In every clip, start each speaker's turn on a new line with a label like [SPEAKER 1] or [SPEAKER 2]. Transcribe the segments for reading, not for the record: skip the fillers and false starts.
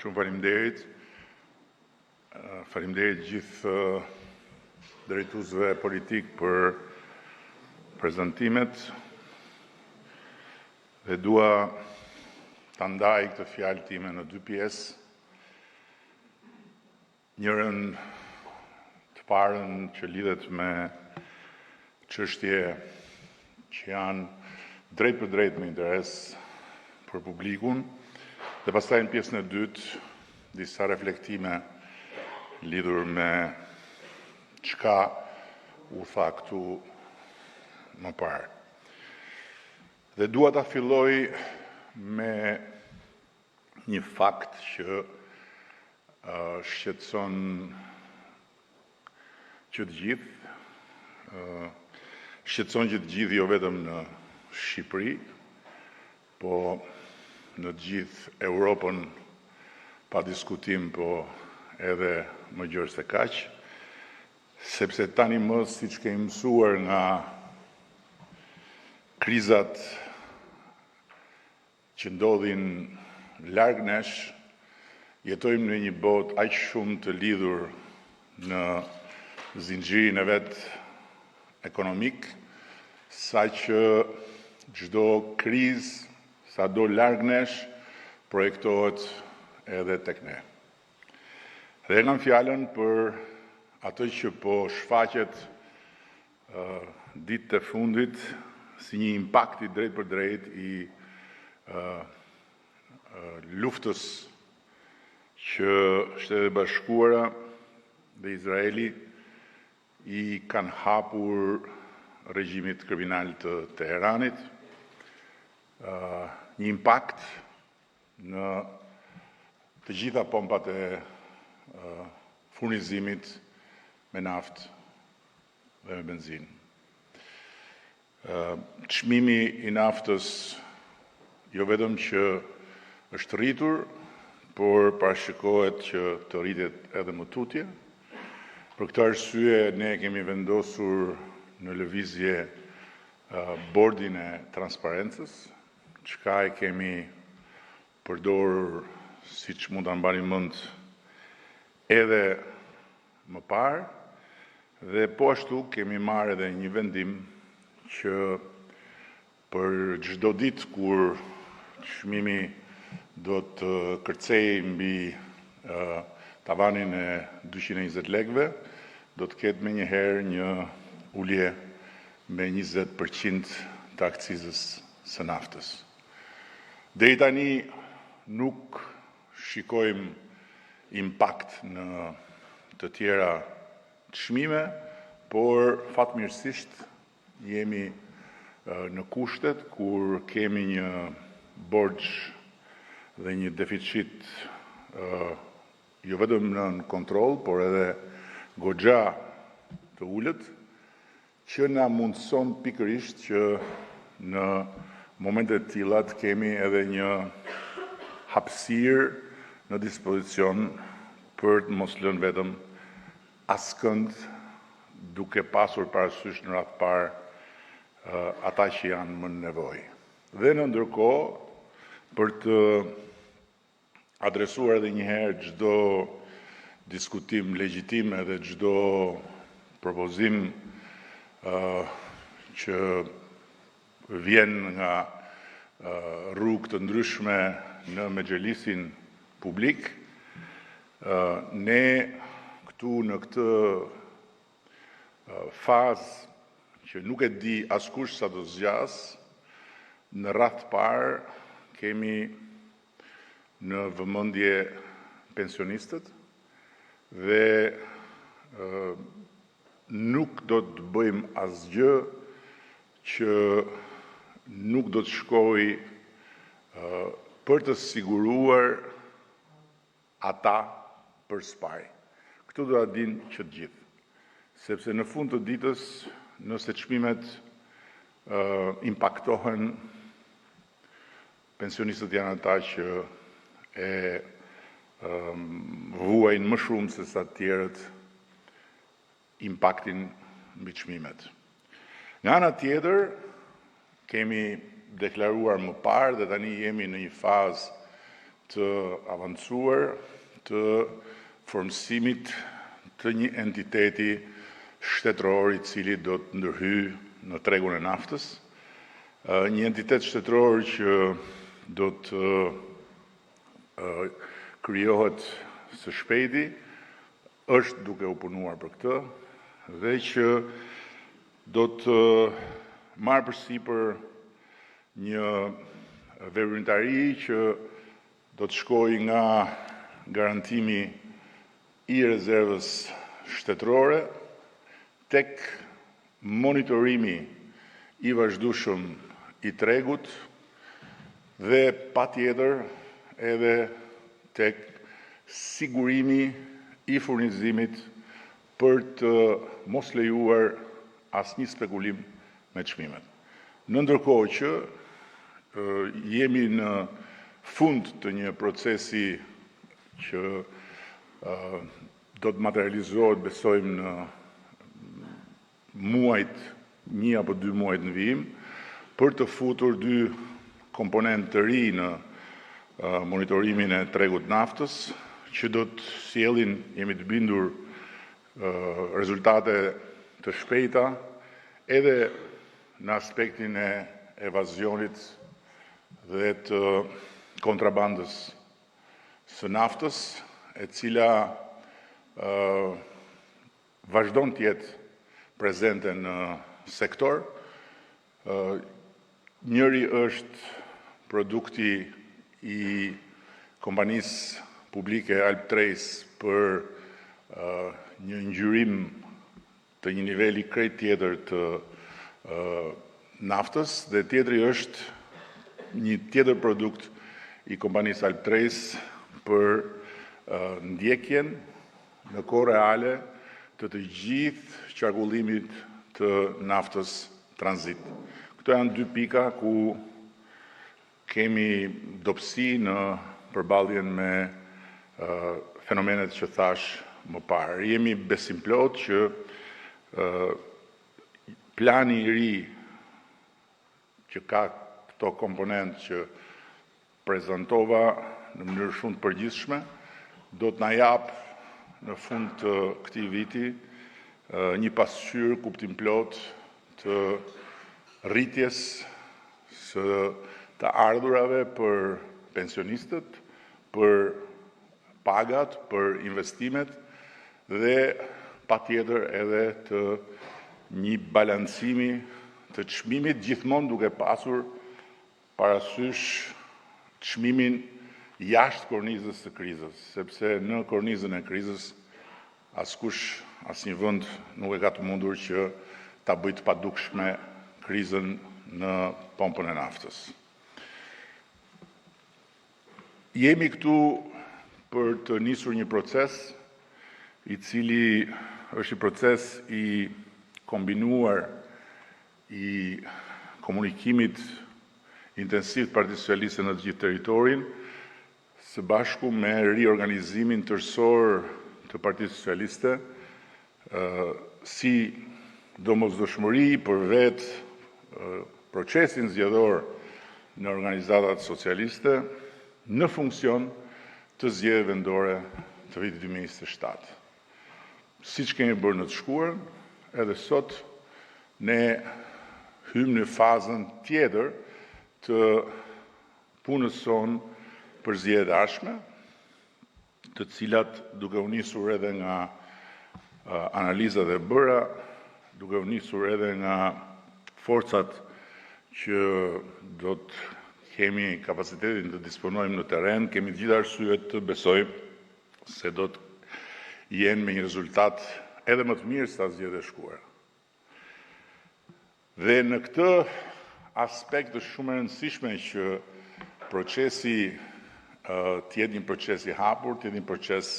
[SPEAKER 1] Shumë faleminderit. Faleminderit gjithë drejtuesve politik për prezantimet. Dhe dua ta ndaj këtë fjalë time në dy pjesë. Njërën të parën që lidhet me çështje që janë drejt për drejt me interes për publikun, dhe pastaj në pjesën e dytë disa reflektime lidhur me çka u tha këtu më parë. Dhe dua ta filloj me një fakt që shqetëson që të gjithë, shqetëson që të gjithë jo vetëm në Shqipëri, po në gjithë Europën pa diskutim, po edhe më gjërë se kaq, sepse tani më siç kemi mësuar nga krizat që ndodhin larg nesh, jetojmë në një botë aq shumë të lidhur në zinxhirin e vet ekonomik, sa që çdo krizë, sa do larg nesh, projektohet edhe tek ne. Dhe e kam fjalën për atë që po shfaqet ditët e fundit si një impakt i drejt për drejt i luftës që Shtetet e Bashkuara dhe Izraeli i kanë hapur regjimit kriminal të Teheranit, një impakt në të gjitha pompat e furnizimit me naftë dhe me benzinë. Çmimi i naftës jo vetëm që është rritur, por parashikohet që të rritet edhe më tutje. Për këtë arsye ne kemi vendosur në lëvizje bordin e transparencës, çka e kemi përdorur, siç mund ta mbani mend, edhe më parë, dhe po ashtu kemi marrë edhe një vendim që për çdo ditë kur çmimi do të kërcej mbi tavanin e 220 lekëve, do të ketë menjëherë një ulje me 20% të akcizës së naftës. Deri tani nuk shikojmë impakt në të tjera çmime, por fatmirësisht jemi në kushtet kur kemi një borxh dhe një deficit jo vetëm nën kontroll, por edhe goxha të ulët, që na mundson pikërisht që në momente të tilla të kemi edhe një hapësirë në dispozicion për të mos lënë vetëm askënd, duke pasur parasysh në radhë parë ata që janë më në nevojë. Dhe në ndërkohë, për të adresuar edhe një herë çdo diskutim legjitim edhe çdo propozim që vjen nga rrugë të ndryshme në Mexhelisin publik, ne këtu në këtë fazë që nuk e di askush sa do zgjas, në radhë parë kemi në vëmendje pensionistët dhe nuk do të bëjmë asgjë që nuk do të shkojë për të siguruar ata për spaj. Këtu do ta dinë që të gjithë, sepse në fund të ditës, nëse çmimet impaktohen, pensionistët janë ata që e vuajnë më shumë se sa të tjerët impaktin mbi çmimet. Nga ana tjetër, kemi deklaruar më parë dhe tani jemi në një fazë të avancuar të formësimit të një entiteti shtetëror i cili do të ndërhyjë në tregun e naftës, një entitet shtetëror që do të krijohet së shpejti, është duke u punuar për këtë dhe që do të marrë përsipër një veprimtari që do të shkojë nga garantimi i rezervës shtetërore tek monitorimi i vazhdueshëm i tregut dhe patjetër edhe tek sigurimi i furnizimit për të mos lejuar asnjë spekulim me çmimet. Në ndërkohë që jemi në fund të një procesi që do të materializohet, besojmë, në muajt, 1 apo 2 muajt në vijim, për të futur 2 komponentë të ri në monitorimin e tregut naftës, që do të sjellin, jemi të bindur, rezultate të shpejta edhe në aspektin e evazionit dhe të kontrabandës së naftës, e cila vazhdon të jetë prezente në sektor. Njëri është produkti i kompanisë publike Alp Trace për një ngjyrim të një niveli krejt tjetër të naftës, dhe tjetri është një tjetër produkt i kompanisë Alp Trace për ndjekjen në kohë reale të gjithë qarkullimit të naftës tranzit. Këto janë 2 pika ku kemi dobësi në përballjen me fenomenet që thash më parë. Jemi besimplot që plani i ri që ka këto komponent që prezantova në mënyrë shumë të përgjithshme, do të na japë në fund të këtij viti një pasqyrë kuptim plot të rritjes së të ardhurave për pensionistët, për pagat, për investimet dhe patjetër edhe të një balancimi të çmimit, gjithmonë duke pasur parasysh çmimin jashtë kornizës së krizës, sepse në kornizën e krizës askush, asnjë vend nuk e ka të mundur që ta bëjë të padukshme krizën në pompën e naftës. Jemi këtu për të nisur një proces i cili është i proces i kombinuar i komunikimit intensiv të Partisë Socialiste në të gjithë territorin, së bashku me riorganizimin tërësor të Partisë Socialiste, si domosdoshmëri për vetë procesin zgjedhor në organizatat socialiste në funksion të zgjedhjeve vendore të vitit 2027. Siç kemi bërë në të shkuarën, edhe sot ne hymë në fazën tjetër të punës sonë për zgjedhjet e ardhshme, të cilat duke u nisur edhe nga analizat e bëra, duke u nisur edhe nga forcat që do të kemi kapacitetin të disponojmë në terren, kemi gjithë arsyet të besojmë se do të jenë me një rezultat edhe më të mirë se zgjedhjet e shkuara. Dhe në këtë aspekt është shumë e rëndësishme që procesi të jetë një proces i hapur, të jetë një proces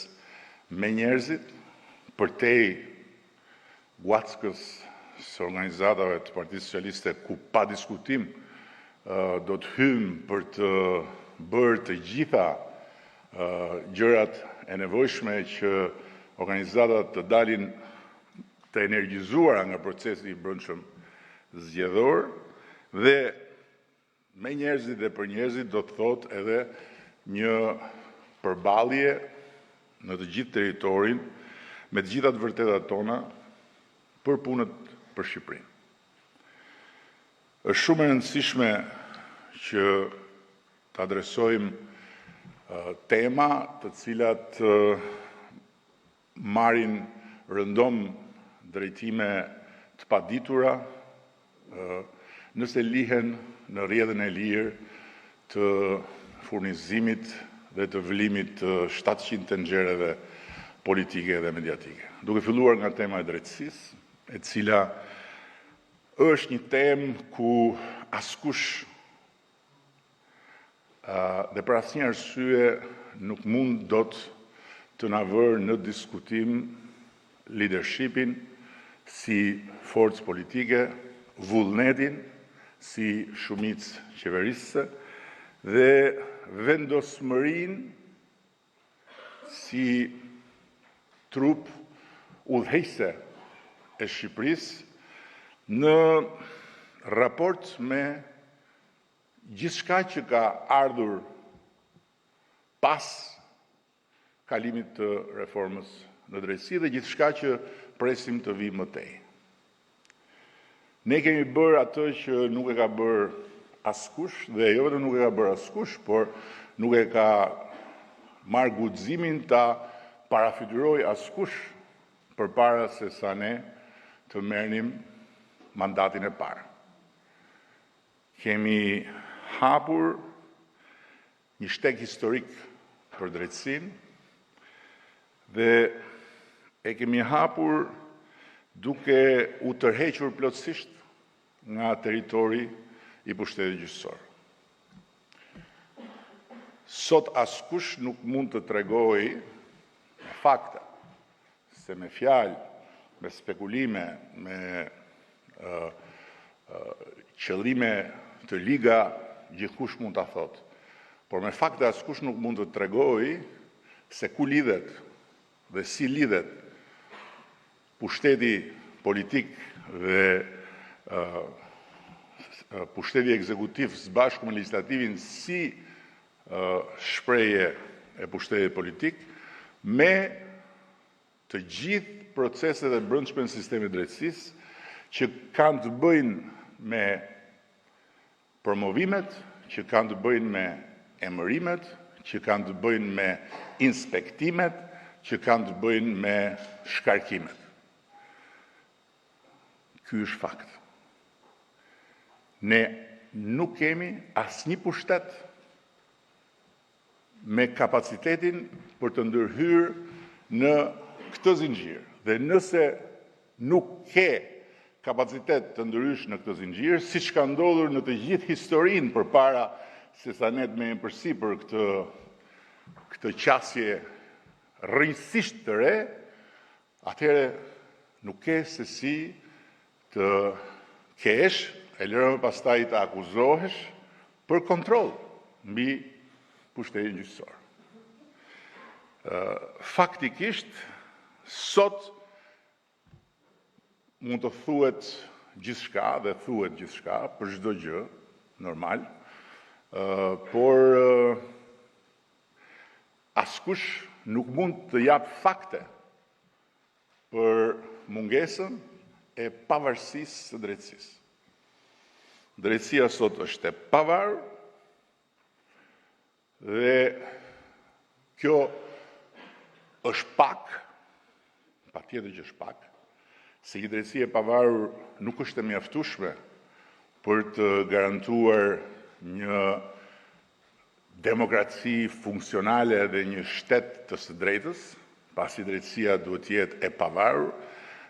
[SPEAKER 1] me njerëzit, përtej guackës së organizatave të Partisë Socialiste, ku pa diskutim do të hymë për të bërë të gjitha gjërat e nevojshme që organizatat të dalin të energjizuara nga procesi i brendshëm zgjedhor, dhe me njerëzit dhe për njerëzit do të thotë edhe një përballje në të gjithë territorin me të gjitha të vërtetat tona për punët për Shqipërinë. Është shumë e rëndësishme që të adresojmë tema të cilat marrin rëndom drejtime të paditura nëse lihen në rrjedhën e lirë të furnizimit dhe të vëllimit të 700 tenxhereve politike dhe mediatike. Duke filluar nga tema e drejtësisë, e cila është një temë ku askush dhe për asnjë arsye nuk mund dot të na vërë në diskutim leadershipin si forcë politike, vullnetin si shumicë qeverisëse dhe vendosmërinë si trup udhëheqëse e Shqipërisë në raport me gjithçka që ka ardhur pas kalimit të reformës në drejtësi dhe gjithçka që presim të vijë më tej. Ne kemi bërë atë që nuk e ka bërë askush dhe jo vetëm nuk e ka bërë askush, por nuk e ka marrë guximin ta parafytyroj askush përpara se sa ne të merrnim mandatin e parë. Kemi hapur një shteg historik për drejtësinë dhe e kemi hapur duke u tërhequr plotësisht nga territori i pushtetit gjyqësor. Sot askush nuk mund të tregojë me fakte, se me fjalë, me spekulime, me qëllime të liga, gjithkush mund ta thotë. Por me fakte askush nuk mund të tregojë se ku lidhet dhe si lidhet pushteti politik dhe pushteti ekzekutiv së bashku me legjislativin si shprehje e pushtetit politik me të gjithë proceset e brendshme në sistemin e drejtësisë që kanë të bëjnë me promovimet, që kanë të bëjnë me emërimet, që kanë të bëjnë me inspektimet, që kanë të bëjnë me shkarkimet. Ky është fakt. Ne nuk kemi asnjë pushtet me kapacitetin për të ndërhyrë në këtë zinxhir. Dhe nëse nuk ke kapacitet të ndërhysh në këtë zinxhir, siç ka ndodhur në të gjithë historinë përpara se sa ne të merrem përsipër këtë qasje rrënjësisht të re, atëherë nuk ke se si të kesh, e lërë më pastaj të akuzohesh për kontroll mbi pushtetin gjyqësor. Faktikisht, sot mund të thuhet gjithçka dhe thuhet gjithçka për çdo gjë, normal, por askush nuk mund të jap fakte për mungesën e pavarësisë së drejtësisë. Drejtësia sot është e pavarur dhe kjo është pak, patjetër që është pak, se një drejtësi e pavarur nuk është e mjaftueshme për të garantuar një demokraci funksionale dhe një shtet të së drejtës, pasi drejtësia duhet të jetë e pavarur,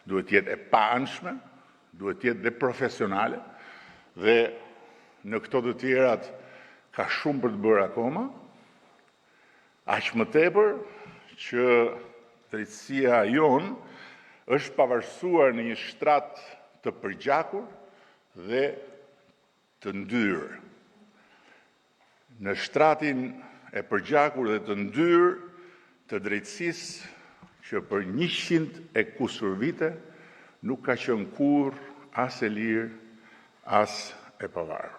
[SPEAKER 1] duhet të jetë e paanshme, duhet të jetë dhe profesionale, dhe në këto të tjerat ka shumë për të bërë akoma, aq më tepër që drejtësia jonë është pavarësuar në një shtrat të përgjakur dhe të ndyrë. Në shtratin e përgjakur dhe të ndyrë të drejtësisë që për 100 e kusur vite nuk ka qenë kurrë as e lirë, as e pavarur.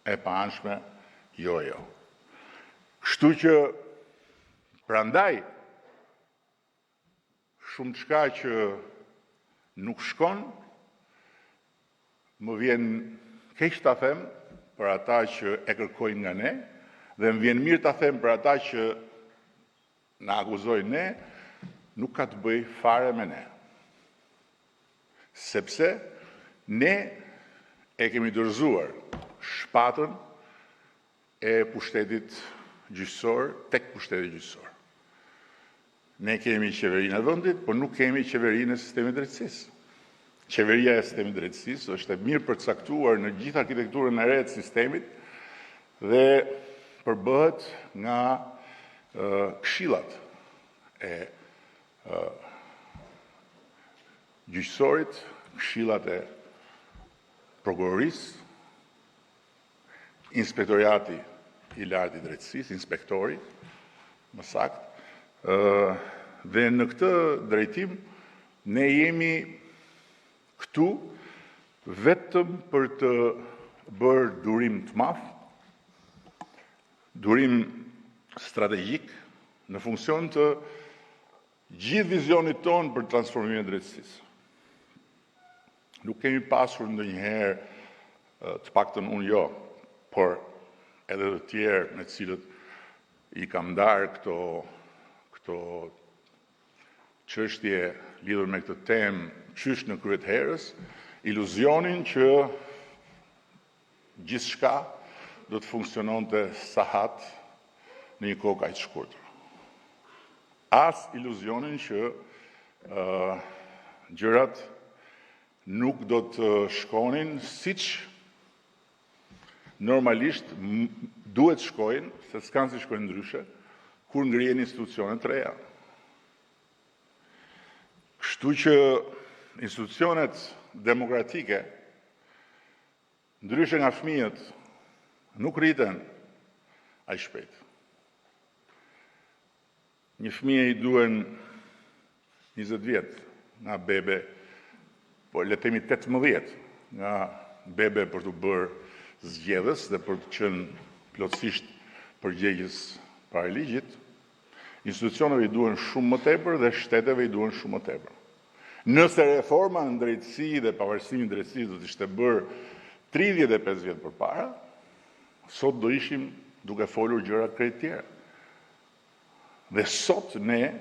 [SPEAKER 1] E paanshme, jo. Kështu që prandaj shumë çka që nuk shkon, më vjen keq ta them për ata që e kërkojnë nga ne, dhe më vjen mirë ta them për ata që na akuzojnë ne, nuk ka të bëj fare me ne. Sepse ne e kemi dorëzuar shpatën e pushtetit gjyqësor tek pushteti gjyqësor. Ne kemi qeverinë e vendit, por nuk kemi qeverinë e sistemit drejtësisë. Qeveria e sistemit drejtësisë është e mirë përcaktuar në gjithë arkitekturën e re të sistemit dhe përbëhet nga këshillat e gjyqësorit, këshillat e prokurorisë, inspektoriati i lartë i drejtësisë, inspektori, më saktë, dhe në këtë drejtim ne jemi këtu vetëm për të bërë durim të madh, durim strategjik në funksion të gjithë vizionit tonë për transformimin e drejtësisë. Nuk kemi pasur ndonjëherë, të paktën unë jo, por edhe të tjerë me të cilët i kam ndarë këto çështje lidhur me këtë temë qysh në kryet herës, iluzionin që gjithçka do të funksiononte sahat në një kohë kaq të shkurtër. As iluzionin që gjërat nuk do të shkonin siç normalisht duhet shkojnë, se s'kan si shkojnë ndryshe, kur ngrihen institucione të reja. Kështu që institucionet demokratike, ndryshe nga fëmijët, nuk rriten aq shpejt. Një fëmijë i duhen 20 vjet nga bebe, po le të themi 18 nga bebe për të bërë zgjedhës dhe për të qenë plotësisht përgjegjës para ligjit. Institucioneve i duhen shumë më tepër dhe shteteve i duhen shumë më tepër. Nëse reforma në drejtësi dhe pavarësimi në drejtësi do të ishte bërë 35 vjet përpara, sot do ishim duke folur gjëra krejt tjera. Dhe sot ne,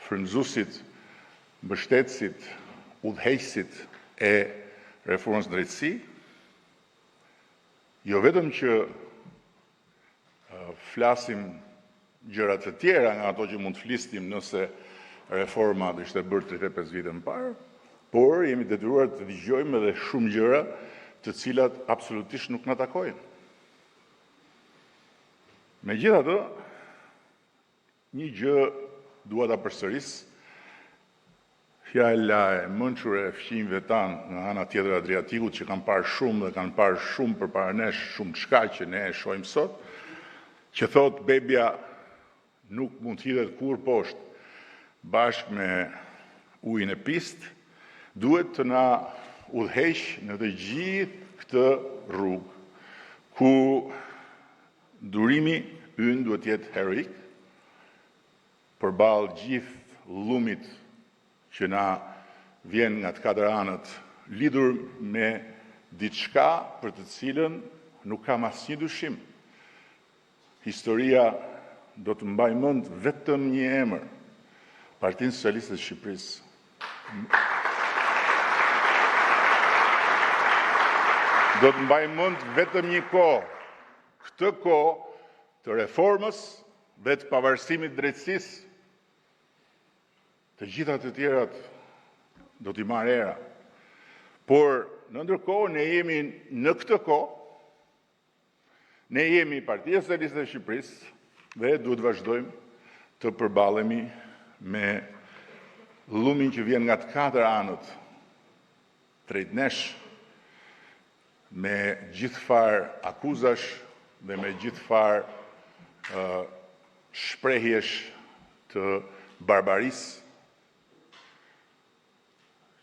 [SPEAKER 1] frymëzuesit, mbështetësit, udhëheqësit e reformës në drejtësi, jo vetëm që flasim gjëra të tjera nga ato që mund të flisnim nëse reforma do ishte bërë 35 vite më parë, por jemi detyruar të dëgjojmë edhe shumë gjëra të cilat absolutisht nuk na takojnë. Megjithatë, një gjë dua ta përsëris, fjala e mençur e fqinjve tanë nga ana tjetër e Adriatikut që kanë parë shumë dhe kanë parë shumë përpara nesh, shumë çka që ne e shohim sot, që thot bebja nuk mund të hidhet kur poshtë bashkë me ujin e pist, duhet të na udhëheq në të gjithë këtë rrugë, ku durimi ynë duhet të jetë heroik, përballë gjithë llumit që na vjen nga të katër anët, lidhur me diçka për të cilën nuk kam asnjë dyshim. Historia do të mbaj mend vetëm një emër, Partinë Socialiste të Shqipërisë. Do të mbaj mend vetëm një kohë, këtë kohë të reformës dhe të pavarësimit drejtësisë. Të gjitha të tjerat do t'i marrë era. Por në ndërkohë ne jemi në këtë kohë, ne jemi Partia Socialiste e Shqipërisë dhe duhet vazhdojmë të përballemi me llumin që vjen nga të katër anët drejt nesh, me gjithfarë akuzash dhe me gjithfarë shprehjesh të barbarisë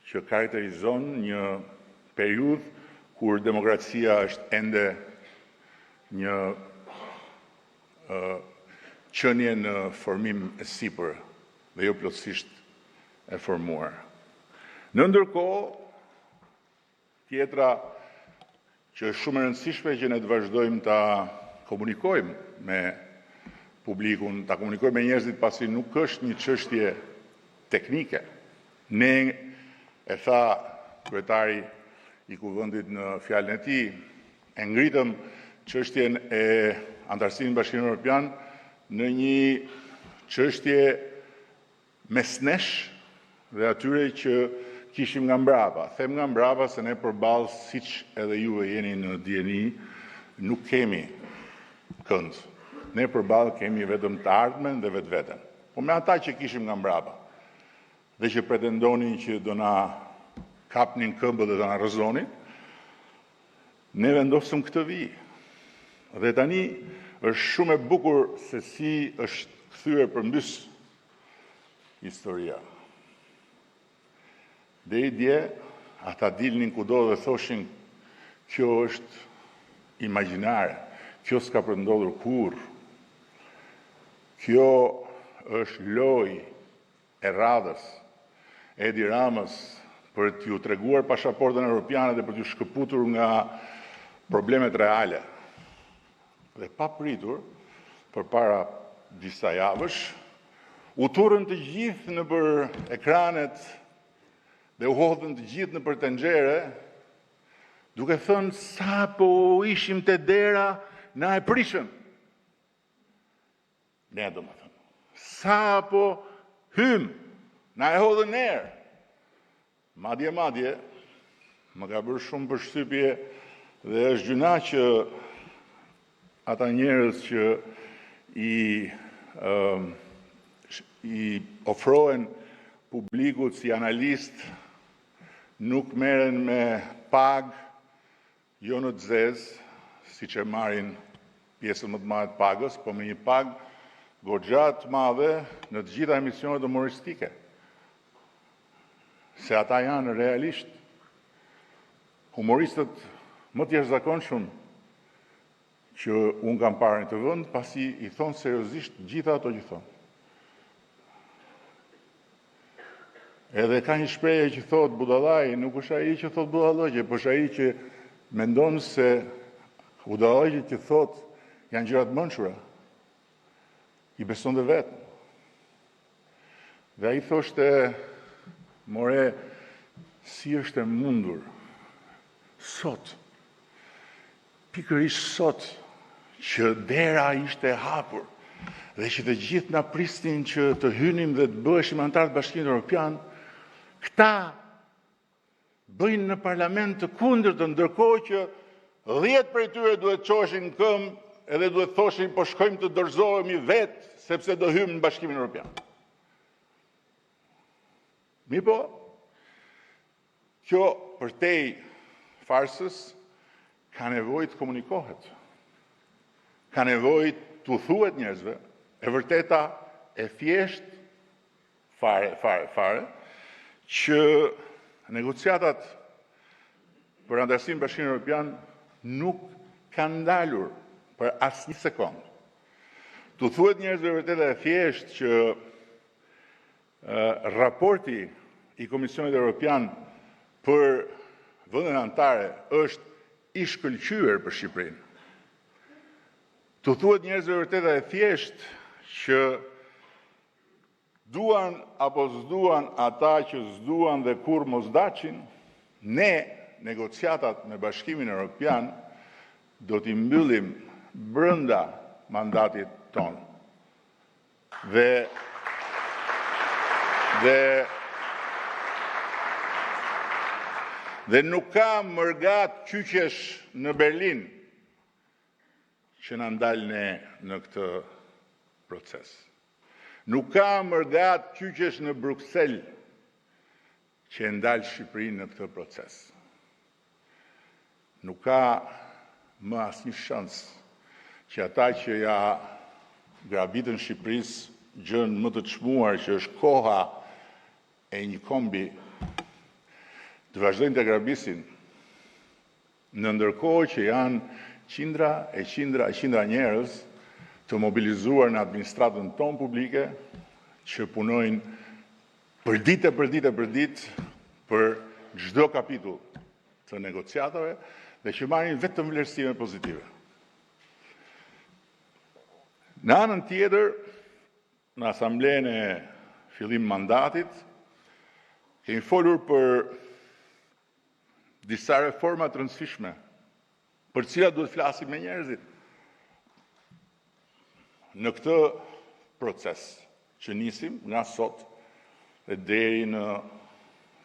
[SPEAKER 1] që karakterizon një periudhë kur demokracia është ende një qënje në formim e sipër dhe jo plotësisht e formuar. Në ndërkohë, tjetra që është shumë e rëndësishme që ne të vazhdojmë ta komunikojmë me publikun, ta komunikojmë me njerëzit pasi nuk është një çështje teknike. Ne, e tha kryetari i Kuvendit në fjalën e tij, e ngritëm çështjen e antarësinë në Bashkimin Evropian në një çështje mesnesh dhe atyre që kishim nga mbrapa. Them nga mbrapa se ne përballë, siç edhe juve jeni në dieni, nuk kemi kënd. Ne përballë kemi vetëm të ardhmen dhe vetveten. Po me ata që kishim nga mbrapa dhe që pretendonin që do na kapnin këmbët dhe do na rrëzonin, ne vendosëm këtë vijë. Dhe tani është shumë e bukur se si është kthyer përmbys historia. Dhe i dje, ata dilnin kudo dhe thoshin, kjo është imagjinare, kjo s'ka përndodhur kurrë, kjo është lojë e radhës, e Edi Ramës, për t'ju treguar pasaportën evropiane dhe për t'ju shkëputur nga problemet reale. Dhe pa pritur, përpara disa javësh, u turën të gjithë nëpër ekranet dhe u hodhën të gjithë nëpër tenxhere, duke thënë sa po ishim te dera, na e prishëm. Ne do më thënë. Sa po hym, na e hodhën erë. Madje, më ka bërë shumë përshtypje dhe është gjuna që ata njerëz që i ofrohen publikut si analist nuk merren me pagë jo në të zezë, siç e marrin pjesën më të madhe të pagës, po me një pagë goxha të madhe në të gjitha emisionet humoristike. Se ata janë realisht humoristët më të jashtëzakonshëm që unë kam parë në të vend, pasi i thonë seriozisht gjitha ato që thonë. Edhe ka një shprehje që thotë budallai, nuk është ai që thotë budallogje, por është ai që mendon se budallogjet që thotë janë gjëra të mençura. I beson dhe vetë. Dhe ai thoshte, more, si është e mundur sot, pikërisht sot, që dera ishte e hapur dhe që të gjithë na pristin që të hynim dhe të bëheshim antar të Bashkimit Evropian, këta bëjnë në parlament të kundërtën, ndërkohë që 10 prej tyre duhet çoheshin në këmbë edhe duhet thoshin po shkojmë të dorëzohemi vetë sepse do hymë në Bashkimin Evropian. Po, kjo përtej farsës ka nevojë të komunikohet. Ka nevojë t'u thuhet njerëzve, e vërteta e thjesht fare, që negociatat për antarësinë në Bashkimin Evropian nuk kanë ndalur për asnjë sekond. T'u thuhet njerëzve vërteta e thjesht që raporti i Komisionit Evropian për vendet anëtare është i shkëlqyer për Shqipërinë. T'u thuhet njerëzve vërteta e thjesht që duan apo s'duan ata që s'duan dhe kur mos daçin, ne negociatat me Bashkimin Evropian do t'i mbyllim brenda mandatit tonë. Dhe nuk ka mërgat kyqesh në Berlin që na ndal ne në këtë proces. Nuk ka mërgat kyqesh në Bruksel që e ndal Shqipërinë në këtë proces. Nuk ka më asnjë shans që ata që ja grabitën Shqipërisë gjën më të çmuar që është koha e një kombi të vazhdojnë të grabisin, në ndërkohë që janë qindra njerëz të mobilizuar në administratën tonë publike që punojnë për ditë për çdo kapitull të negociatave dhe që marrin vetëm vlerësime pozitive. Në anën tjetër, në asamblenë e fillim mandatit, kemi folur për disa reforma të rëndësishme, për cilat duhet flasim me njerëzit. Në këtë proces që nisim nga sot dhe deri në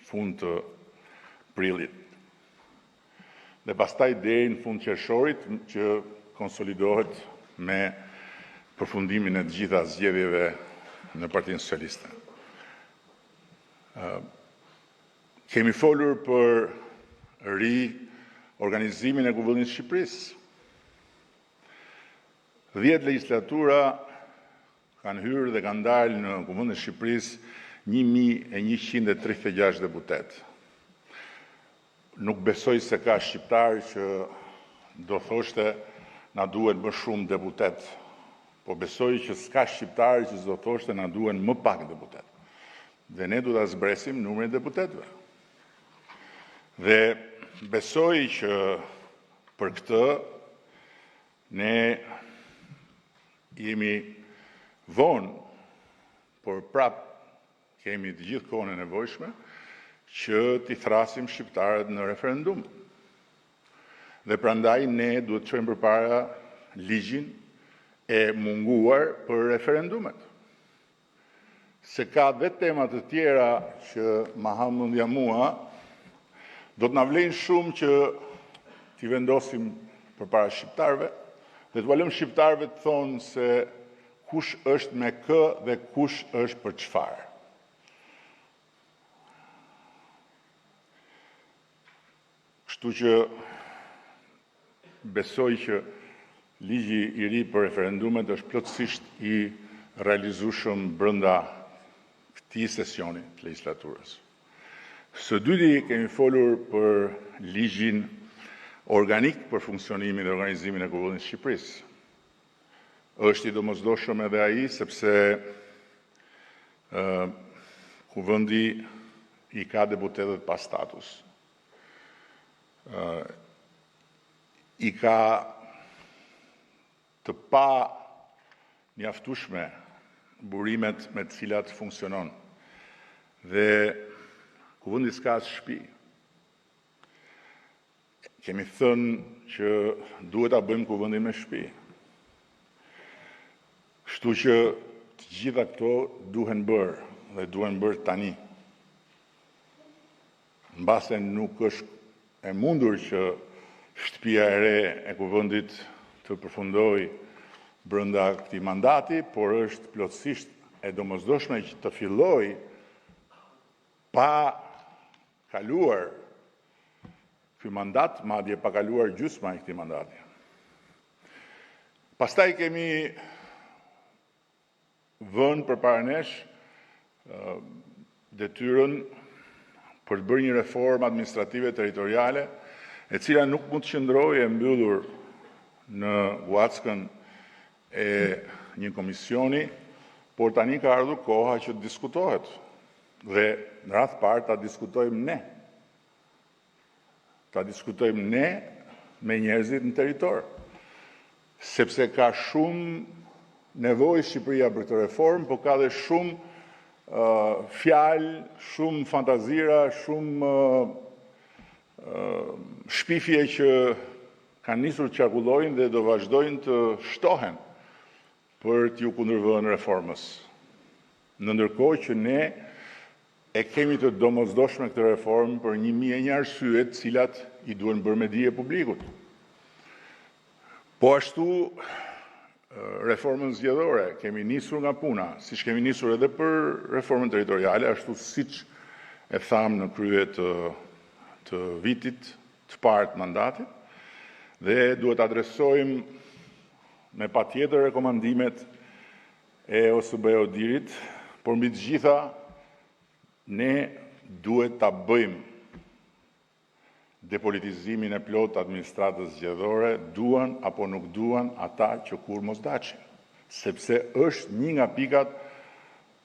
[SPEAKER 1] fund të prillit. Dhe pastaj deri në fund qershorit që konsolidohet me përfundimin e të gjitha zgjedhjeve në Partinë Socialiste. Kemi folur për riorganizimin e Kuvendit të Shqipërisë. 10 legislatura kanë hyrë dhe kanë dalë në Kuvendin e Shqipërisë 1136 deputet. Nuk besoj se ka shqiptar që do thoshte na duhen më shumë deputet, po besoj që s'ka shqiptar që do thoshte na duhen më pak deputet. Dhe ne do ta zbresim numrin e deputetëve. Dhe besoj që për këtë ne jemi vonë, por prap kemi të gjithë kohën e nevojshme që t'i thrasim shqiptarët në referendum. Dhe prandaj ne duhet të çojmë përpara ligjin e munguar për referendumet. Se ka dhe tema të tjera që ma ha mendja mua, do të na vlejnë shumë që t'i vendosim përpara shqiptarëve dhe t'u lëmë shqiptarëve të thonë se kush është me kë dhe kush është për çfarë. Kështu që besoj që ligji i ri për referendumet është plotësisht i realizueshëm brenda këtij sesioni të legjislaturës. Së dyti kemi folur për ligjin organik për funksionimin dhe organizimin e Kuvendit të Shqipërisë. Është i domosdoshëm edhe ai sepse Kuvendi i ka deputetët pa status. I ka të pa mjaftueshme burimet me të cilat funksionon. Dhe Kuvendi s'ka as shtëpi. Kemi thënë që duhet ta bëjmë Kuvendin me shtëpi. Kështu që të gjitha këto duhen bërë dhe duhen bërë tani. Mbase nuk është e mundur që shtëpia e re e Kuvendit të përfundojë brenda këtij mandati, por është plotësisht e domosdoshme që të fillojë pa kaluar ky mandat, madje pa kaluar gjysma e këtij mandati. Pastaj kemi vënë përpara nesh detyrën për të bërë një reformë administrative territoriale, e cila nuk mund të qëndrojë e mbyllur në guackën e një komisioni, por tani ka ardhur koha që të diskutohet. Dhe në radhë parë ta diskutojmë ne. Ta diskutojmë ne me njerëzit në territor. Sepse ka shumë nevojë Shqipëria për këtë reformë, por ka dhe shumë fjalë, shumë fantazira, shumë shpifje që kanë nisur të qarkullojnë dhe do vazhdojnë të shtohen për t'ju kundërvënë reformës. Në ndërkohë që ne e kemi të domosdoshme këtë reformë për 1001 arsye të cilat i duhen bërë me dije publikut. Po ashtu reformën zgjedhore kemi nisur nga puna, siç kemi nisur edhe për reformën territoriale, ashtu siç e tham në krye të vitit të parë të mandatit, dhe duhet adresojmë me patjetër rekomandimet e OSBE-ODIR-it, por mbi të gjitha ne duhet ta bëjmë depolitizimin e plot administratës zgjedhore, duan apo nuk duan ata që kur mos daqin, sepse është një nga pikat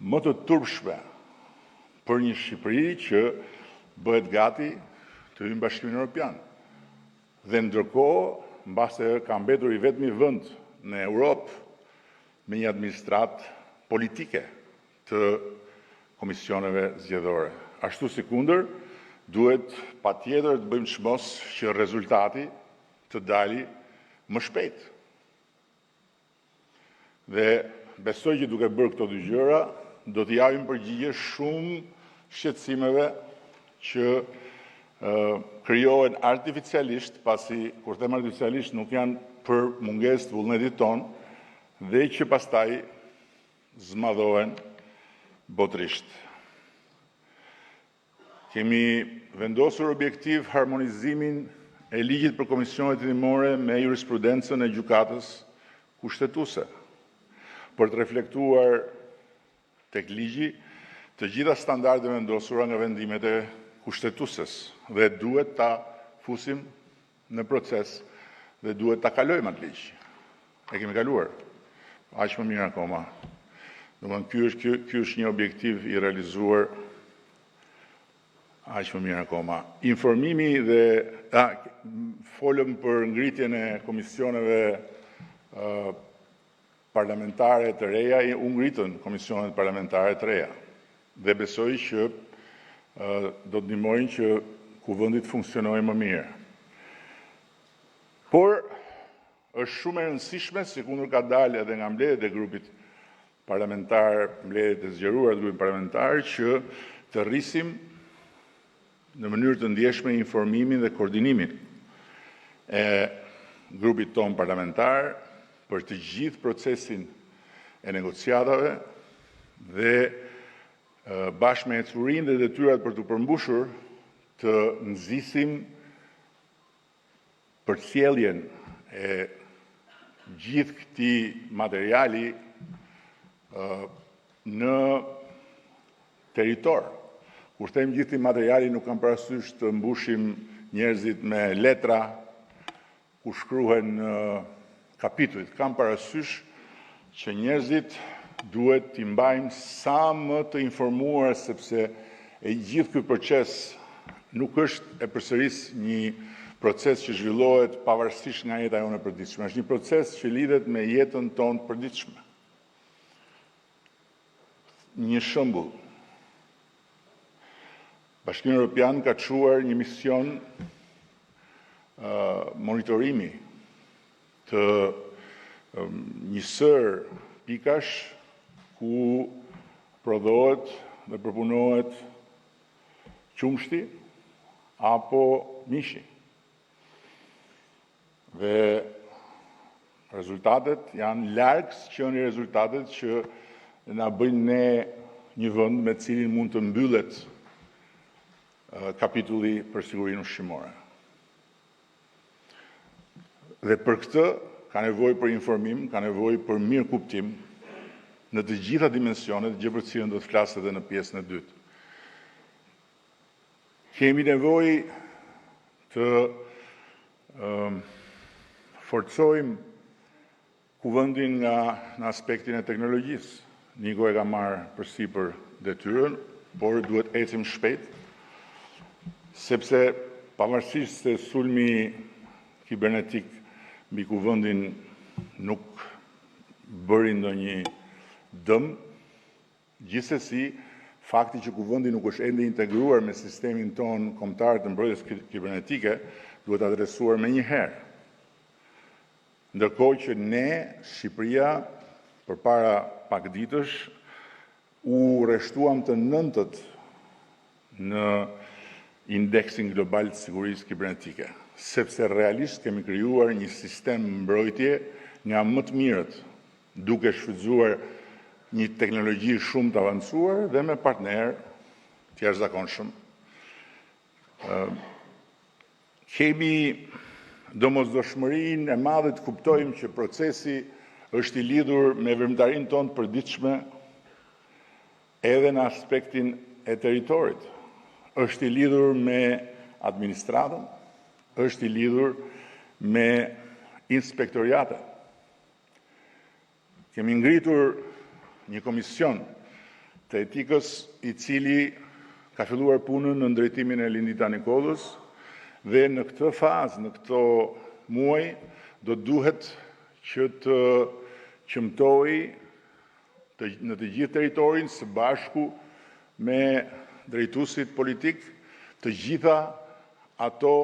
[SPEAKER 1] më të turpshme për një Shqipëri që bëhet gati të hyjë në Bashkimin Evropian. Dhe ndërkohë, mbase ka mbetur i vetmi vend në Europë me një administratë politike të komisioneve zgjedhore. Ashtu si kundër, duhet patjetër të bëjmë çmos që rezultati të dali më shpejt. Dhe besoj që duke bërë këto dy gjëra, do t'i japim përgjigje shumë shqetësimeve që krijohen artificialisht, pasi kur them artificialisht nuk janë për mungesë të vullnetit ton, dhe që pastaj zmadhohen botërisht. Kemi vendosur objektiv harmonizimin e ligjit për komisionet hetimore me jurisprudencën e gjykatës kushtetuese, për të reflektuar tek ligji të gjitha standardet vendosura nga vendimet e kushtetueses dhe duhet ta fusim në proces dhe duhet ta kalojmë atë ligj. E kemi kaluar. Aq më mirë akoma. Domethënë ky është një objektiv i realizuar. Aq më mirë akoma. Informimi dhe folëm për ngritjen e komisioneve parlamentare të reja, u ngritën komisionet parlamentare të reja. Dhe besoj që do të ndihmojnë që kuvendi të funksionojë më mirë. Por është shumë e rëndësishme, sikundër ka dalë edhe nga mbledhjet e grupit parlamentar, mbledhjet e zgjeruara të grupit parlamentar, që të rrisim në mënyrë të ndjeshme informimin dhe koordinimin e grupit ton parlamentar për të gjithë procesin e negociatave dhe bashkë me ecurinë dhe detyrat për të përmbushur të nxisim përcjelljen e gjithë këtij materiali në territor. Kur them gjithë këtij materiali nuk kam parasysh të mbushim njerëzit me letra ku shkruhen kapitujt. Kam parasysh që njerëzit duhet t'i mbajmë sa më të informuar, sepse e gjithë ky proces nuk është e përsëris një proces që zhvillohet pavarësisht nga jeta jonë e përditshme. Është një proces që lidhet me jetën tonë të përditshme. Një shembull. Bashkimi Evropian ka çuar një mision monitorimi të një sër pikash ku prodhohet dhe përpunohet qumshti apo mishi. Dhe rezultatet janë larg qenë rezultatet që na bëjnë ne një vend me cilin mund të mbyllet kapitulli për sigurinë ushqimore. Dhe për këtë ka nevojë për informim, ka nevojë për mirë kuptim në të gjitha dimensionet, gjë për cilën do të flas edhe në pjesën e dytë. Kemi nevojë të forcojmë kuvendin në aspektin e teknologjisë. Niko e ka marrë përsipër detyrën, por duhet ecim shpejt, sepse pavarësisht se sulmi kibernetik mbi kuvendin nuk bëri ndonjë dëm, gjithsesi fakti që kuvendi nuk është ende integruar me sistemin ton kombëtar të mbrojtjes kibernetike duhet adresuar menjëherë. Ndërkohë që ne, Shqipëria, përpara pak ditësh, u rreshtuam të 9-tët në indeksin global të sigurisë kibernetike, sepse realisht kemi krijuar një sistem mbrojtje nga më të mirët, duke shfrytzuar një teknologji shumë të avancuar dhe me partner të jashtëzakonshëm. Kemi domosdoshmërinë e madhe të kuptojmë që procesi është i lidhur me veprimtarinë tonë të përditshme edhe në aspektin e territorit. Është i lidhur me administratën, është i lidhur me inspektoriate. Kemi ngritur një komision të etikës i cili ka filluar punën në drejtimin e Lindita Nikolës dhe në këtë fazë, në këto muaj, do duhet që të qëmtoj në të gjithë territorin së bashku me drejtuesit politik të gjitha ato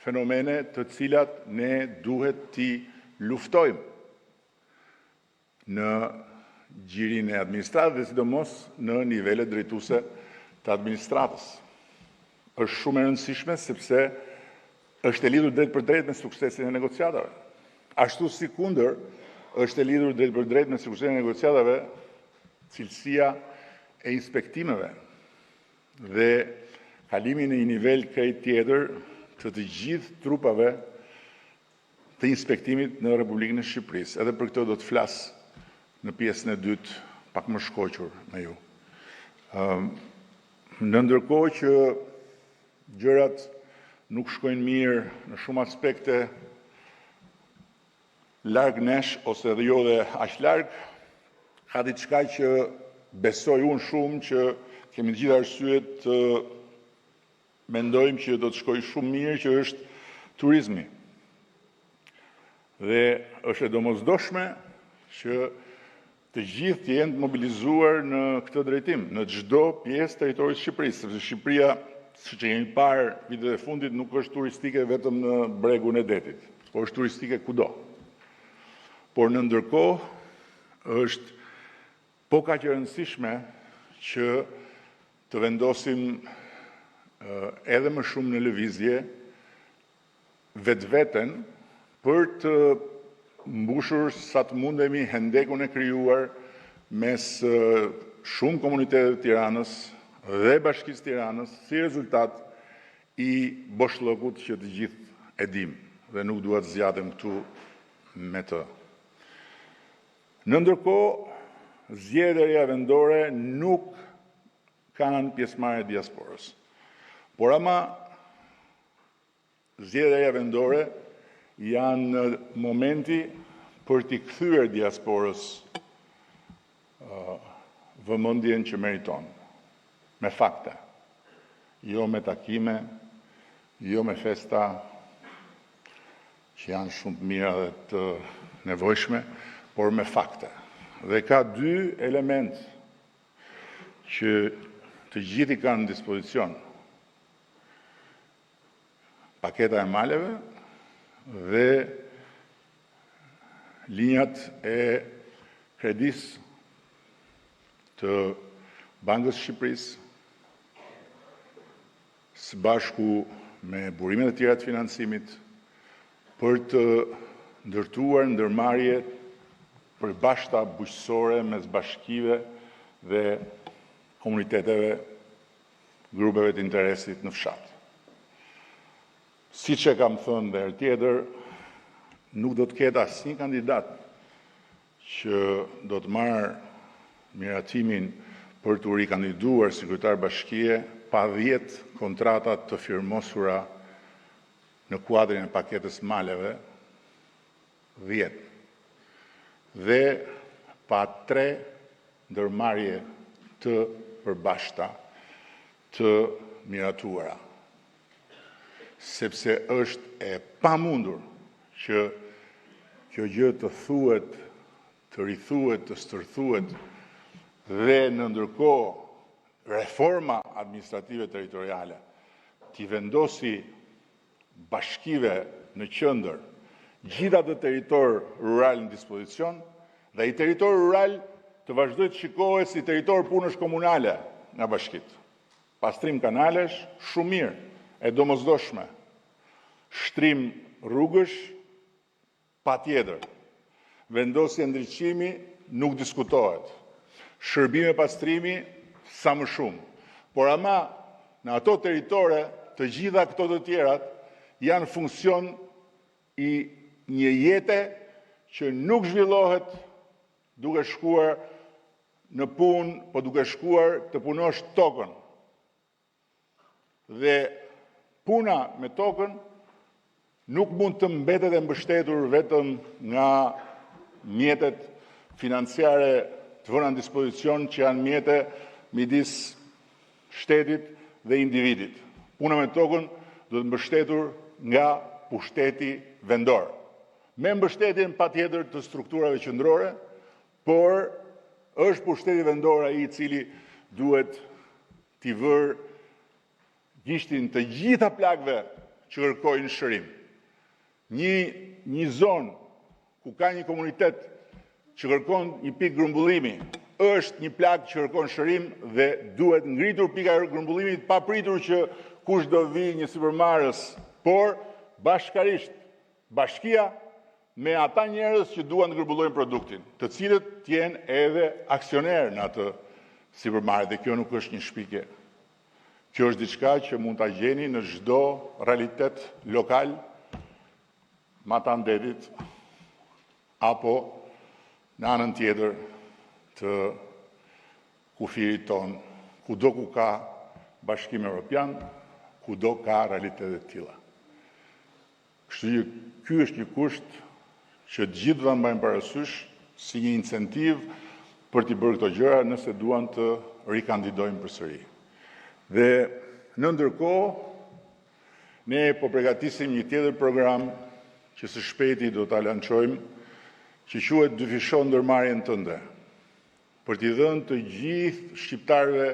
[SPEAKER 1] fenomene të cilat ne duhet t'i luftojmë në gjirin e administratës dhe sidomos në nivelet drejtuese të administratës. Është shumë e rëndësishme sepse është e lidhur drejt për drejt me suksesin e negociatave. Ashtu si kundër është e lidhur drejt për drejt me suksesin e negociatave cilësia e inspektimeve dhe kalimi në një nivel krejt tjetër të gjithë trupave të inspektimit në Republikën e Shqipërisë. Edhe për këtë do të flas në pjesën e dytë pak më shkoqur me ju. Në ndërkohë që gjërat nuk shkojnë mirë në shumë aspekte larg nesh ose edhe jo dhe aq larg, ka diçka që besoj unë shumë që kemi të gjitha arsyet të mendojmë që do të shkojë shumë mirë, që është turizmi. Dhe është e domosdoshme që të gjithë të jenë mobilizuar në këtë drejtim, në çdo pjesë territorit të Shqipërisë, sepse Shqipëria, siç e kemi parë vitet e fundit, nuk është turistike vetëm në bregun e detit, por është turistike kudo. Por në ndërkohë është po kaq e rëndësishme që të vendosim edhe më shumë në lëvizje vetveten për të mbushur sa të mundemi hendekun e krijuar mes shumë komunitete të Tiranës dhe Bashkisë Tiranës si rezultat i boshllëkut që të gjithë e dimë dhe nuk dua të zgjatem këtu me të. Në ndërkohë, zgjedhjet e reja vendore nuk kanë pjesëmarrje diasporës. Por ama zgjedhjet e reja vendore janë në momenti për t'i kthyer diasporës vëmendjen që meriton, me fakte, jo me takime, jo me festa që janë shumë të mira dhe të nevojshme, por me fakte. Dhe ka dy element që të gjithë i kanë në dispozicion. Paketa e maleve dhe linjat e kredis të Bankës Shqipërisë së bashku me burimet e tjera të financimit për të ndërtuar ndërmarrje përbashkëta bujqësore mes bashkive dhe komuniteteve, grupeve të interesit në fshat. Siç e kam thënë dhe herë tjetër, nuk do të ketë asnjë kandidat që do të marrë miratimin për të rikandiduar si kryetar bashkie pa 10 kontrata të firmosura në kuadrin e paketës maleve, 10, dhe pa 3 ndërmarrje të përbashkëta të miratuara. Sepse është e pamundur që kjo gjë të thuhet, të rithuhet, të stërthuhet dhe në ndërkohë reforma administrative territoriale t'i vendosi bashkive në qendër gjithë atë territor rural në dispozicion dhe i territor rural të vazhdoj të shikohet si territor punësh komunale nga bashkitë. Pastrim kanalesh, shumë mirë, e domosdoshme. Shtrim rrugësh, patjetër. Vendosje ndriçimi nuk diskutohet. Shërbime pastrimi sa më shumë. Por ama në ato territore të gjitha këto të tjerat janë funksion i një jete që nuk zhvillohet duke shkuar në punë, po duke shkuar të punosh tokën. Dhe puna me tokën nuk mund të mbetet e mbështetur vetëm nga mjetet financiare të vëna në dispozicion që janë mjete midis shtetit dhe individit. Puna me tokën do të mbështetur nga pushteti vendor. Me mbështetjen patjetër të strukturave qendrore, por është pushteti vendor ai i cili duhet t'i vërë gishtin të gjitha plagëve që kërkojnë shërim. Një zonë ku ka një komunitet që kërkon një pikë grumbullimi, është një plagë që kërkon shërim dhe duhet ngritur pika e grumbullimit pa pritur që kush do vi një sipërmarrës, por bashkarisht bashkia me ata njerëz që duan të grumbullojnë produktin, të cilët të jenë edhe aksioner në atë sipërmarrje, dhe kjo nuk është një shpikje. Kjo është diçka që mund ta gjeni në çdo realitet lokal, Matandetit, apo në anën tjetër të kufirit ton, kudo ku ka Bashkim Evropian, kudo ka realitetet të tilla. Kështu që ky është një kusht që të gjithë do mbajnë parasysh si një incentiv për t'i bërë këto gjëra nëse duan të rikandidojnë përsëri. Dhe në ndërkohë, ne po përgatisim një tjetër program që së shpejti do ta lançojmë, që quhet Dyfishon ndërmarrjen tënde, për t'i dhënë të gjithë shqiptarëve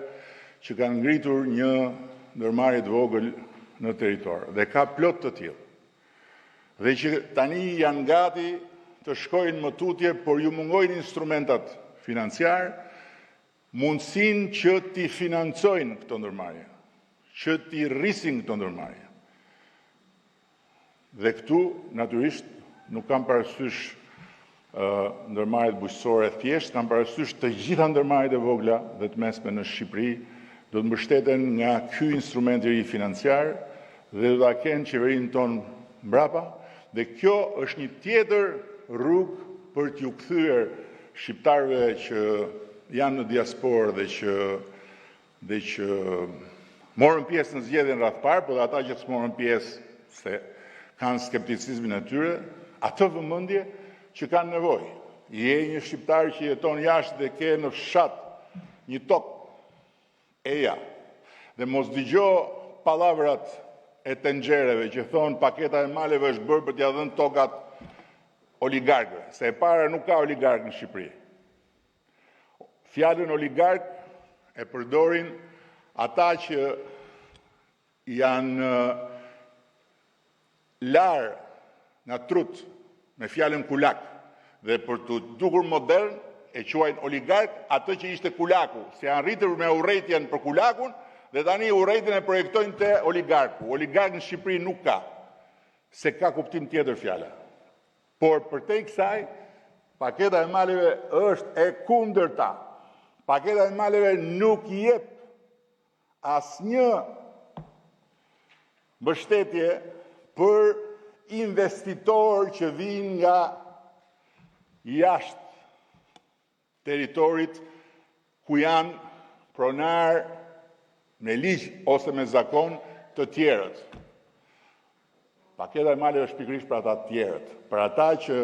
[SPEAKER 1] që kanë ngritur një ndërmarrje të vogël në territor, dhe ka plot të tillë. Dhe që tani janë gati të shkojnë më tutje, por ju mungojnë instrumentat financiar, mundësinë që t'i financojnë këto ndërmarrje, që t'i rrisin këto ndërmarrje. Dhe këtu, natyrisht, nuk kam parasysh ndërmarrjet bujqësore thjesht, kam parasysh të gjitha ndërmarrjet e vogla dhe të mesme në Shqipëri do të mbështeten nga ky instrument i ri financiar dhe do ta kenë qeverinë tonë mbrapa, dhe kjo është një tjetër rrugë për t'ju kthyer shqiptarëve që janë në diasporë dhe që morën pjesë në zgjedhjen rreth parë, por ata që s'morën pjesë se kanë skepticizmin e tyre, atë vëmendje që kanë nevojë. Je një shqiptar që jeton jashtë dhe ke në fshat një tokë eja, dhe mos dëgjo pallavrat e tenxhereve që thonë paketa e maleve është bërë për t'ia dhënë tokat oligarkëve, se e para nuk ka oligark në Shqipëri. Fjalën oligark e përdorin ata që janë larë nga trut me fjalën kulak, dhe për të dukur modern e quajnë oligark atë që ishte kulaku, se janë rritur me urrejtjen për kulakun dhe tani urrejtjen e projektojnë te oligarku. Oligark në Shqipëri nuk ka, se ka kuptim tjetër fjala. Por përtej kësaj, paketa e maleve është e kundërta. Paketa e maleve nuk jep asnjë mbështetje për investitor që vinë nga jashtë teritorit ku janë pronar me ligj ose me zakon të tjerët. Paketa e maleve është pikërisht për ata të tjerët, për ata që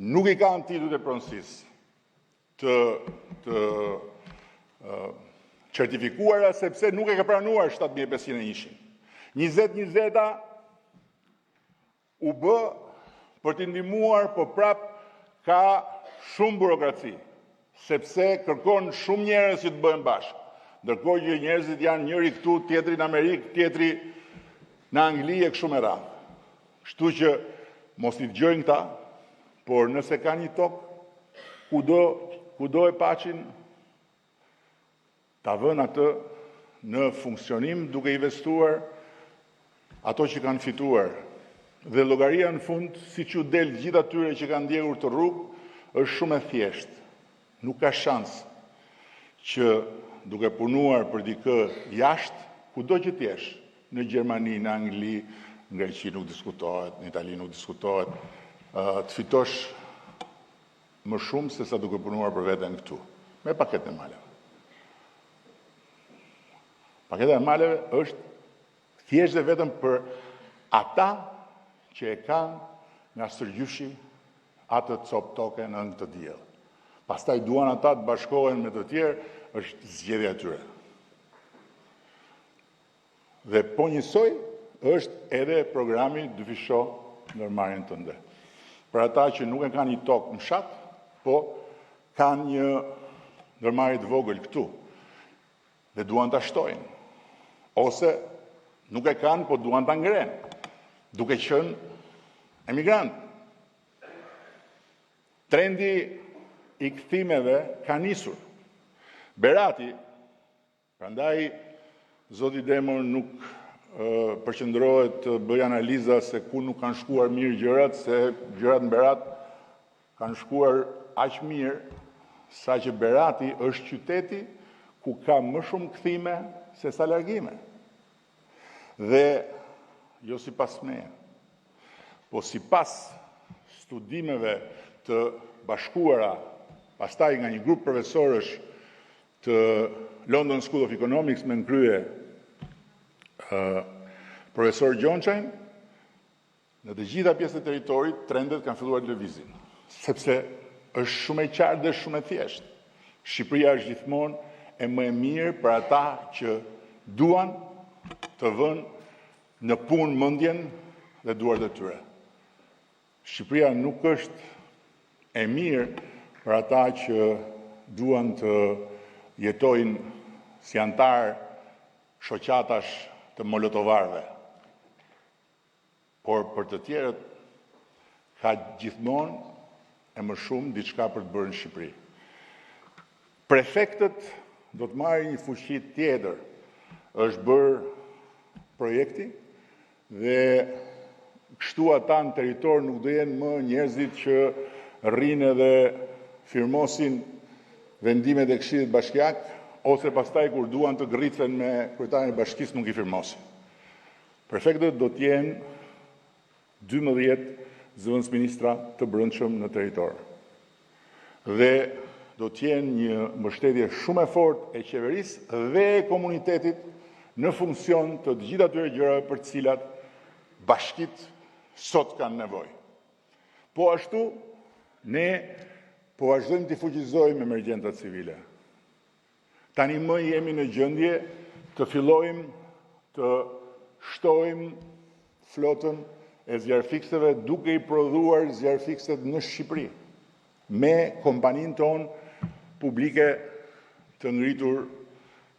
[SPEAKER 1] nuk i kanë titujt e pronësisë të certifikuara sepse nuk e ka pranuar 7501. 2020-a u bë për t'i ndihmuar, po prap ka shumë burokraci, sepse kërkon shumë njerëz që të bëhen bashkë. Ndërkohë që njerëzit janë njëri këtu, tjetri në Amerikë, tjetri në Angli e kështu me radhë. Kështu që mos i dëgjojnë këta, por nëse ka një tokë, kudo e paqin, ta vënë atë në funksionim duke investuar ato që kanë fituar. Dhe llogaria në fund, siç u del gjithë atyre që kanë ndjekur të rrugë, është shumë e thjeshtë. Nuk ka shans që duke punuar për dikë jashtë, kudo që t'jesh, në Gjermani, në Angli, në Greqi nuk diskutohet, në Itali nuk diskutohet, të fitosh më shumë se sa duke punuar për veten këtu, me paketën e maleve. Paketa e maleve është thjesht dhe vetëm për ata që e kanë nga stërgjyshi atë cop toke në të diell. Pastaj duan ata të bashkohen me të tjerë, është zgjedhja e tyre. Dhe po njësoj është edhe programi dyfisho ndërmarrjen tënde. Për ata që nuk e kanë një tokë në fshat, po kanë një ndërmarrje të vogël këtu dhe duan ta shtojnë. Ose nuk e kanë, po duan ta ngrenë, duke qenë emigrant. Trendi i kthimeve ka nisur. Berati, prandaj zoti Demor nuk përqendrohet të bëj analiza se ku nuk kanë shkuar mirë gjërat, se gjërat në Berat kanë shkuar aq mirë sa që Berati është qyteti ku ka më shumë kthime se sa largime. Dhe jo sipas meje, po sipas studimeve të bashkuara pastaj nga një grup profesorësh të London School of Economics me në krye profesor Gjonçajn, në të gjitha pjesët e territorit trendet kanë filluar të lëvizin, sepse është shumë e qartë dhe shumë e thjeshtë. Shqipëria është gjithmonë e më e mirë për ata që duan të vënë në punë mendjen dhe duart e tyre. Shqipëria nuk është e mirë për ata që duan të jetojnë si antar shoqatash të molotovarëve. Por për të tjerët ka gjithmonë e më shumë diçka për të bërë në Shqipëri. Prefektët do të marrin një fuqi tjetër. Është bërë projekti dhe kështu ata në territor nuk do jenë më njerëzit që rrinë dhe firmosin vendimet e Këshillit Bashkiak, ose pastaj kur duan të gricen me kryetarin e bashkisë nuk i firmosin. Prefektët do të jenë 12 zëvendësministra të brendshëm në territor. Dhe do të jenë një mbështetje shumë e fortë e qeverisë dhe e komunitetit në funksion të gjitha atyre gjërave për të cilat bashkitë sot kanë nevojë. Po ashtu, ne po vazhdojmë të fuqizojmë emergjentat civile. Tani më jemi në gjendje të fillojmë të shtojmë flotën e zjarfikseve duke i prodhuar zjarfikset në Shqipëri, me kompaninë tonë publike të ngritur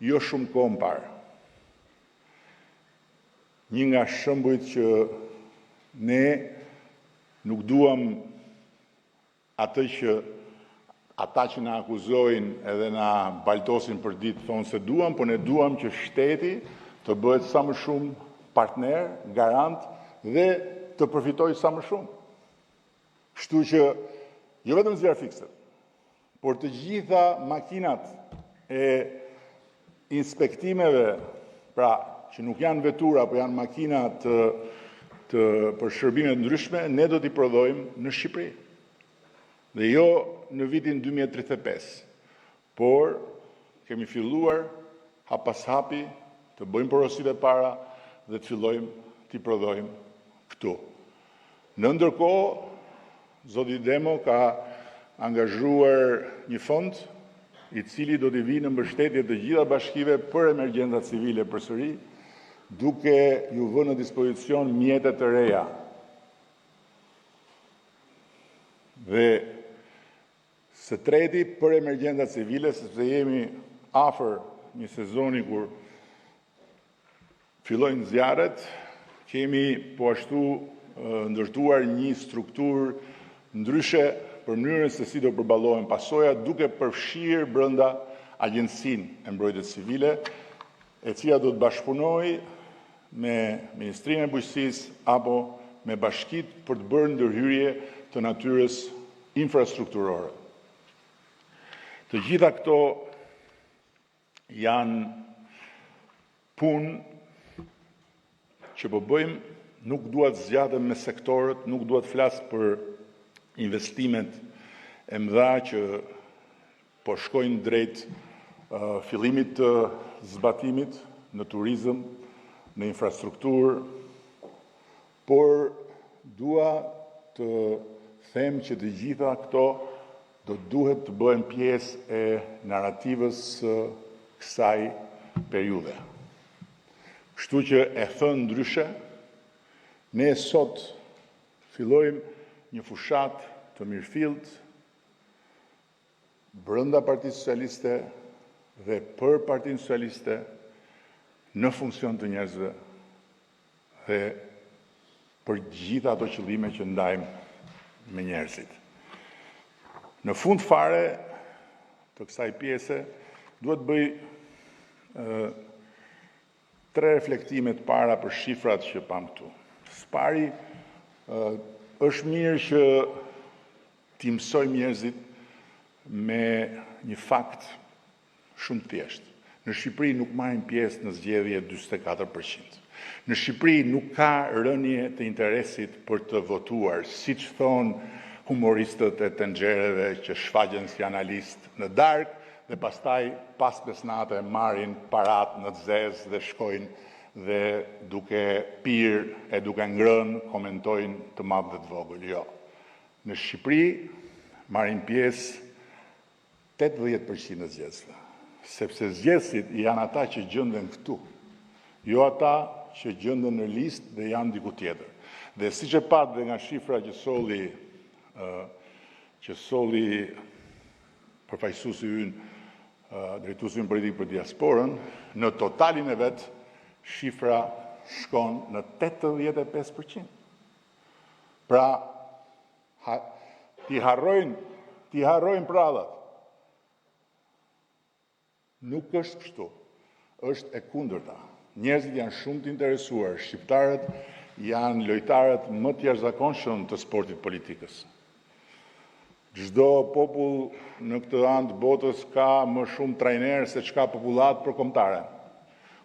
[SPEAKER 1] jo shumë kohë më parë. Një nga shembujt që ne nuk duam atë që ata që na akuzojnë edhe na baltosin për ditë thonë se duam, por ne duam që shteti të bëhet sa më shumë partner, garant dhe të përfitojë sa më shumë. Kështu që jo vetëm zjarfikset, por të gjitha makinat e inspektimeve, pra që nuk janë vetura, por janë makina për shërbime të ndryshme, ne do t'i prodhojmë në Shqipëri. Dhe jo në vitin 2035, por kemi filluar hap pas hapi të bëjmë porositë e para dhe të fillojmë t'i prodhojmë këtu. Në ndërkohë, zoti Demo ka angazhuar një fond i cili do t'i vijë në mbështetje të gjitha bashkive për emergjencat civile përsëri, duke ju vënë në dispozicion mjete të reja. Dhe së treti për emergjencat civile, sepse jemi afër një sezoni kur fillojnë zjarret, kemi po ashtu ndërtuar një strukturë ndryshe për mënyrën se si do përballohen pasojat, duke përfshirë brenda Agjencinë e Mbrojtjes Civile, e cila do të bashkëpunojë me Ministrinë e Bujqësisë apo me bashkitë për të bërë ndërhyrje të natyrës infrastrukturore. Të gjitha këto janë punë që po bëjmë, nuk duat zgjatëm me sektorët, nuk duat flas për investimet e mëdha që po shkojnë drejt fillimit të zbatimit në turizëm, në infrastrukturë, por dua të them që të gjitha këto do duhet të bëhen pjesë e narrativës së kësaj periudhe. Kështu që e thënë ndryshe, ne sot fillojmë një fushat të mirëfillt brenda Partisë Socialiste dhe për Partinë Socialiste në funksion të njerëzve dhe për gjitha ato qëllime që ndajmë me njerëzit. Në fund fare të kësaj pjese, duhet bëj 3 reflektime të para për shifrat që pam këtu. Së pari, është mirë që t'i mësojmë njerëzit me një fakt shumë të thjeshtë. Në Shqipëri nuk marrin pjesë në zgjedhje 44%. Në Shqipëri nuk ka rënje të interesit për të votuar, siç thonë humoristët e tenxhereve që shfaqen si analist në darkë dhe pastaj pas besnate marrin parat në zezë dhe shkojnë dhe duke pirë e duke ngrënë komentojnë të madh dhe të vogël. Jo. Në Shqipëri marrin pjesë 80% në zgjedhësve, sepse zgjedhësit janë ata që gjenden këtu, jo ata që gjenden në listë dhe janë diku tjetër. Dhe siç e pat dhe nga shifra që solli përfaqësuesi ynë, drejtuesi ynë politik për diasporën, në totalin e vet shifra shkon në 85%. Pra, ti harrojnë prallat. Nuk është kështu, është e kundërta. Njerëzit janë shumë të interesuar, shqiptarët janë lojtarët më të jashtëzakonshëm të sportit politikës. Çdo popull në këtë anë të botës ka më shumë trajnerë se çka popullat përkombëtare.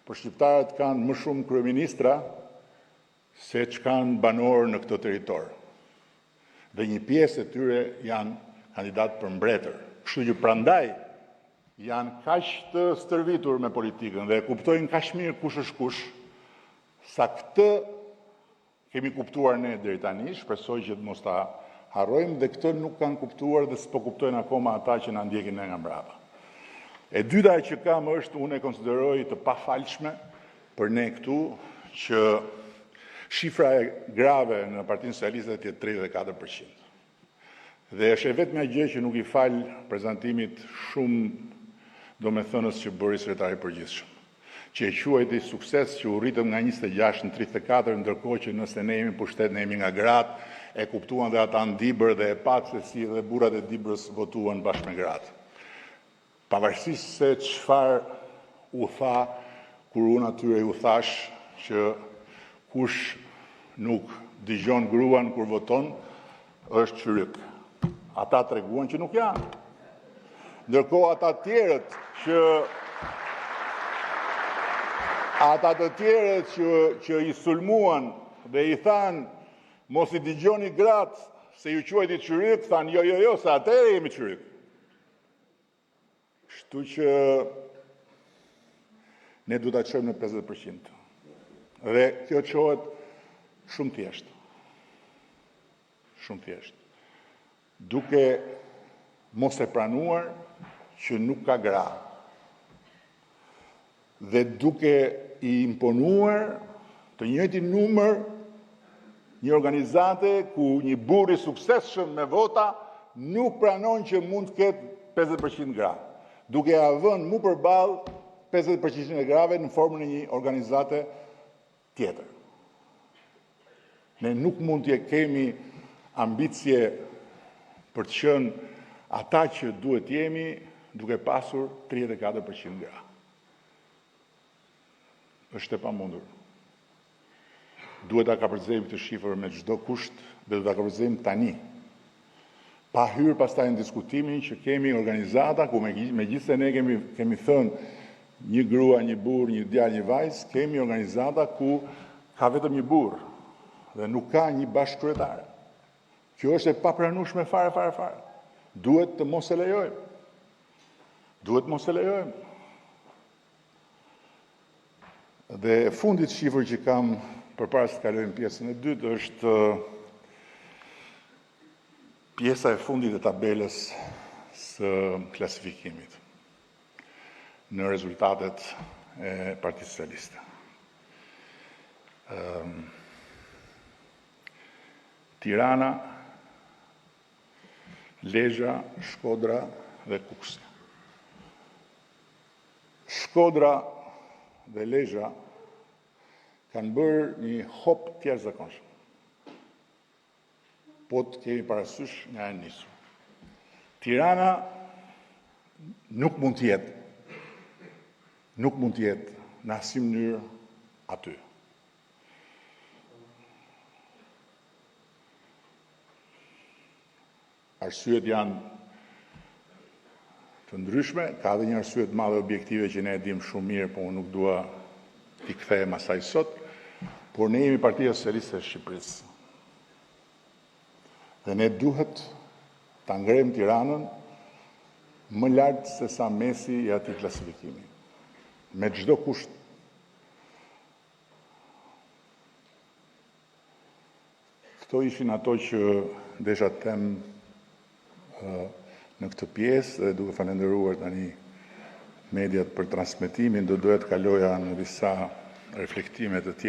[SPEAKER 1] Por shqiptarët kanë më shumë kryeministra se ç'kan banorë në këtë territor. Dhe një pjesë e tyre janë kandidatë për mbretër. Kështu që prandaj janë kaq të stërvitur me politikën dhe kuptojnë kaq mirë kush është kush, sa këtë kemi kuptuar ne deri tani, shpresoj që të mos ta harrojmë dhe këtë nuk kanë kuptuar dhe s'po kuptojnë akoma ata që na ndjekin ne nga mbrapa. E dyta që kam është, unë e konsideroj të pafalshme për ne këtu që shifra e grave në Partinë Socialiste të jetë 34%. Dhe është e vetmja gjë që nuk i fal prezantimit shumë domethënës që bëri sekretari i përgjithshëm, që e quajti sukses që u rritëm nga 26 në 34, ndërkohë që nëse ne jemi pushtet, ne jemi nga gratë, e kuptuan dhe ata në Dibër dhe e patë se si dhe burrat e Dibrës votuan bashkë me gratë. Pavarësisht se çfarë u tha, kur unë atyre u thash që kush nuk dëgjon gruan kur voton, është qyryk. Ata treguan që nuk janë. Ndërkohë ata të tjerët që i sulmuan dhe i thanë mos i dëgjoni gratë se ju quajti qyryk, thanë jo, se atëherë jemi qyryk. Kështu që ne duhet ta çojmë në 50%. Dhe kjo çohet shumë thjesht. Shumë thjesht. Duke mos e pranuar që nuk ka gra. Dhe duke i imponuar të njëjtin numër një organizate ku një burr i suksesshëm me vota nuk pranon që mund të ketë 50% gra. Duke ia vënë mu përballë 50% e grave në formën e një organizate tjetër. Ne nuk mund të kemi ambicje për të qenë ata që duhet jemi duke pasur 34% gra. Është e pamundur. Duhet ta kapërcejmë këtë shifër me çdo kusht dhe do ta kapërcejmë tani. Pa hyrë pastaj në diskutimin që kemi organizata ku megjithëse ne kemi thënë një grua, një burr, një djalë, një vajzë, kemi organizata ku ka vetëm një burr dhe nuk ka një bashkëkryetar. Kjo është e papranueshme fare. Duhet të mos e lejojmë. Dhe fundit shifër që kam përpara se të kalojmë pjesën e dytë është pjesa e fundit e tabelës së klasifikimit në rezultatet e Partisë Socialiste. Tirana, Lezhë, Shkodra dhe Kuksi. Shkodra dhe Lezhë kanë bërë një hop të jashtëzakonshëm. Po të kemi parasysh nga e nisur. Tirana nuk mund të jetë në asnjë mënyrë aty. Arsyet janë të ndryshme, ka edhe një arsye të madhe objektive që ne e dim shumë mirë, po unë nuk dua t'i kthehem asaj sot, por ne jemi Partia Socialiste e Shqipërisë. Dhe ne duhet ta ngrem Tiranën më lart se sa mesi i atij klasifikimi. Me çdo kusht. Këto ishin ato që desha të them në këtë pjesë, dhe duke falenderuar tani mediat për transmetimin, do duhet kaloja në disa reflektime të tjera.